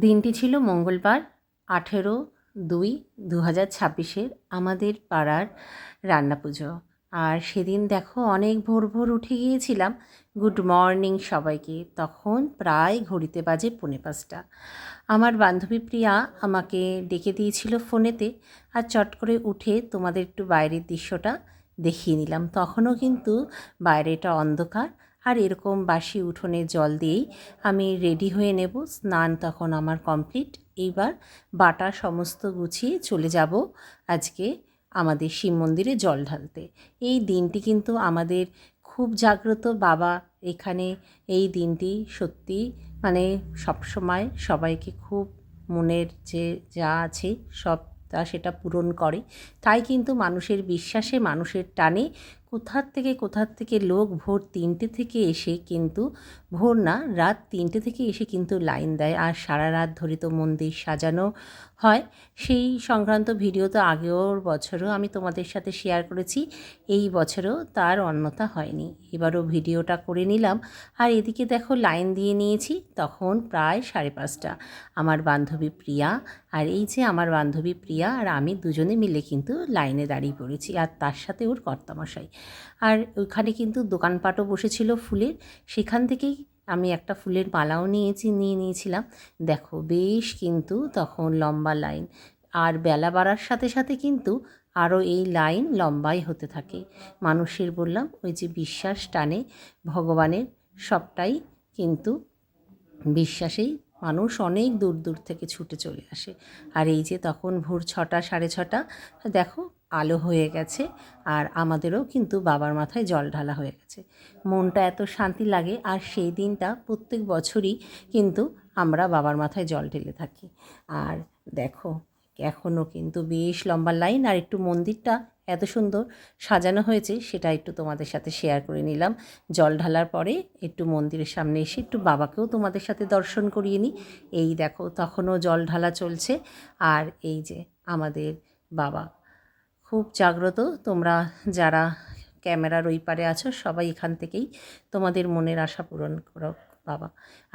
দিনটি ছিল মঙ্গলবার 18/2/2026 আমাদের পাড়ার রান্না পুজো। আর সেদিন দেখো অনেক ভোর ভোর উঠে গিয়েছিলাম। গুড মর্নিং সবাইকে। তখন প্রায় ঘড়িতে বাজে 4:45। আমার বান্ধবী প্রিয়া আমাকে ডেকে দিয়েছিল ফোনেতে, আর চট করে উঠে তোমাদের একটু বাইরের দৃশ্যটা দেখিয়ে নিলাম। তখনও কিন্তু বাইরেটা অন্ধকার, আর এরকম বাসি উঠোনে জল দিয়েই আমি রেডি হয়ে নেব। স্নান তখন আমার কমপ্লিট। এইবার বাটা সমস্ত গুছিয়ে চলে যাব আজকে আমাদের শিব মন্দিরে জল ঢালতে। এই দিনটি কিন্তু আমাদের খুব জাগ্রত বাবা এখানে। এই দিনটি সত্যি মানে সবসময় সবাইকে খুব মনের যে যা আছে সব তা সেটা পূরণ করে। তাই কিন্তু মানুষের বিশ্বাসে, মানুষের টানে কোথার থেকে লোক ভোর 3টে থেকে এসে কিন্তু, ভোর না রাত 3টে থেকে এসে কিন্তু লাইন দেয়। আর সারা রাত ধরে তো মন্দির সাজানো হয়। সেই সংক্রান্ত ভিডিও তো আগের বছরও আমি তোমাদের সাথে শেয়ার করেছি, এই বছরও তার অন্যথা হয়নি। এবারও ভিডিওটা করে নিলাম। আর এদিকে দেখো লাইন দিয়ে নিয়েছি, তখন প্রায় 5:30। আমার বান্ধবী প্রিয়া, আর এই যে আমার বান্ধবী প্রিয়া আর আমি দুজনে মিলে কিন্তু লাইনে দাঁড়িয়ে পড়েছি, আর তার সাথে ওর কর্তামশাই। আর ওইখানে কিন্তু দোকানপাটও বসেছিল ফুলের, সেখান থেকেই আমি একটা ফুলের মালাও নিয়ে নিয়েছিলাম। দেখো বেশ কিন্তু তখন লম্বা লাইন, আর বেলা বাড়ার সাথে সাথে কিন্তু আরও এই লাইন লম্বাই হতে থাকে। মানুষের বললাম ওই যে বিশ্বাস টানে ভগবানের, সবটাই কিন্তু বিশ্বাসেই মানুষ অনেক দূর দূর থেকে ছুটে চলে আসে। আর এই যে তখন ভোর 6টা 6:30 দেখো আলো হয়ে গেছে, আর আমাদেরও কিন্তু বাবার মাথায় জল ঢালা হয়ে গেছে। মনটা এত শান্তি লাগে। আর সেই দিনটা প্রত্যেক বছরই কিন্তু আমরা বাবার মাথায় জল ঢেলে থাকি। আর দেখো এখনও কিন্তু বেশ লম্বা লাইন, আর একটু মন্দিরটা এত সুন্দর সাজানো হয়েছে সেটা একটু তোমাদের সাথে শেয়ার করে নিলাম। জল ঢালার পরে একটু মন্দিরের সামনে এসে একটু বাবাকেও তোমাদের সাথে দর্শন করিয়ে নিই। এই দেখো তখনও জল ঢালা চলছে। আর এই যে আমাদের বাবা খুব জাগ্রত। তোমরা যারা ক্যামেরার ওই পারে আছো সবাই এখান থেকেই তোমাদের মনের আশা পূরণ করো বাবা।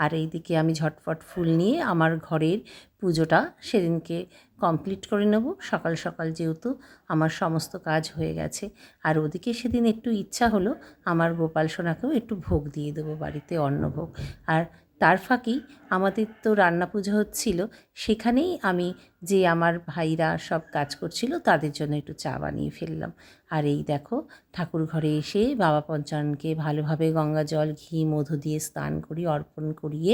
আর এইদিকে আমি ঝটফট ফুল নিয়ে আমার ঘরের পুজোটা সেদিনকে কমপ্লিট করে নেব সকাল সকাল, যেহেতু আমার সমস্ত কাজ হয়ে গেছে। আর ওদিকে সেদিন একটু ইচ্ছা হলো আমার গোপাল সোনাকেও একটু ভোগ দিয়ে দেবো বাড়িতে, অন্নভোগ। আর তার ফাঁকেই আমাদের তো রান্না পুজো হচ্ছিল, সেখানেই আমি যে আমার ভাইরা সব কাজ করছিল তাদের জন্য একটু চা বানিয়ে ফেললাম। আর এই দেখো ঠাকুর ঘরে এসে বাবা পঞ্চাননকে ভালোভাবে গঙ্গা জল ঘি মধু দিয়ে স্নান করি, অর্পণ করিয়ে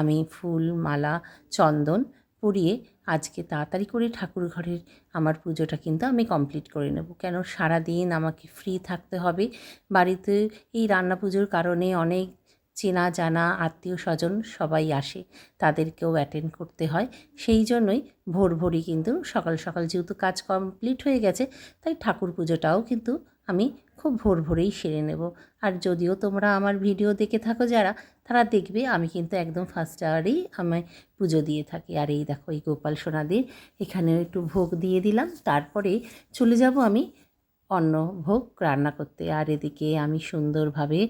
আমি ফুল মালা চন্দন পরিয়ে আজকে তাড়াতাড়ি করে ঠাকুর ঘরের আমার পুজোটা কিন্তু আমি কমপ্লিট করে নেব। কেন সারাদিন আমাকে ফ্রি থাকতে হবে। বাড়িতে এই রান্না পুজোর কারণে অনেক চেনা জানা আত্মীয় স্বজন সবাই আসে, তাদেরকেও অ্যাটেন্ড করতে হয়। সেই জন্যই ভোর ভোরই কিন্তু সকাল সকাল যেহেতু কাজ কমপ্লিট হয়ে গেছে, তাই ঠাকুর পুজোটাও কিন্তু আমি খুব ভোর ভোরেই সেরে নেব। আর যদিও তোমরা আমার ভিডিও দেখে থাকো যারা, তারা দেখবে আমি কিন্তু একদম ফার্স্ট আওয়ারেই আমি পুজো দিয়ে থাকি। আর এই দেখো এই গোপাল সোনাদের এখানেও একটু ভোগ দিয়ে দিলাম, তারপরে চলে যাব আমি অন্ন ভোগ রান্না করতে। আর এদিকে আমি সুন্দরভাবে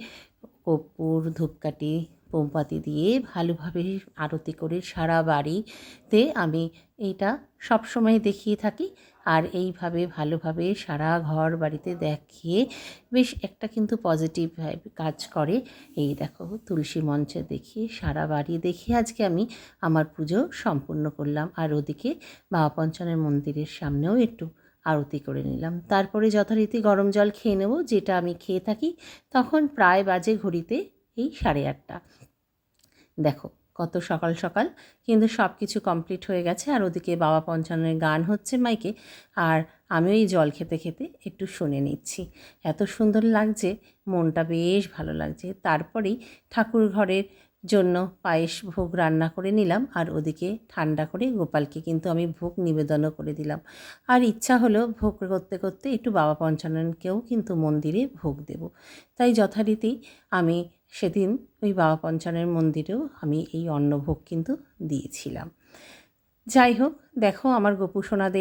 কর্পূর ধূপকাঠি মোমবাতি দিয়ে ভালোভাবে আরতি করে সারা বাড়িতে আমি এইটা সবসময় দেখিয়ে থাকি। আর এইভাবে ভালোভাবে সারা ঘর বাড়িতে দেখিয়ে বেশ একটা কিন্তু পজিটিভ কাজ করে। এই দেখো তুলসী মঞ্চে দেখিয়ে সারা বাড়ি দেখিয়ে আজকে আমি আমার পুজো সম্পূর্ণ করলাম। আর ওদিকে বাবা পঞ্চাননের মন্দিরের সামনেও একটু আরতি করে নিলাম। তারপরে যথারীতি গরম জল খেয়ে নেব, যেটা আমি খেয়ে থাকি। তখন প্রায় বাজে ঘড়িতে এই 8:30। দেখো কত সকাল সকাল কিন্তু সব কিছু কমপ্লিট হয়ে গেছে। আর ওদিকে বাবা পঞ্চাননের গান হচ্ছে মাইকে, আর আমি ওই জল খেতে খেতে একটু শুনে নিচ্ছি। এত সুন্দর লাগছে, মনটা বেশ ভালো লাগছে। তারপরেই ঠাকুর ঘরের জন্য পায়েস ভোগ রান্না করে নিলাম, আর ওদিকে ঠান্ডা করে গোপালকে কিন্তু আমি ভোগ নিবেদনও করে দিলাম। আর ইচ্ছা হলো ভোগ করতে করতে একটু বাবা পঞ্চাননকেও কিন্তু মন্দিরে ভোগ দেব। তাই যথারীতি আমি সেদিন ওই বাবা পঞ্চাননের মন্দিরেও আমি এই অন্নভোগ কিন্তু দিয়েছিলাম। যাই হোক, দেখো আমার গোপু সোনাদের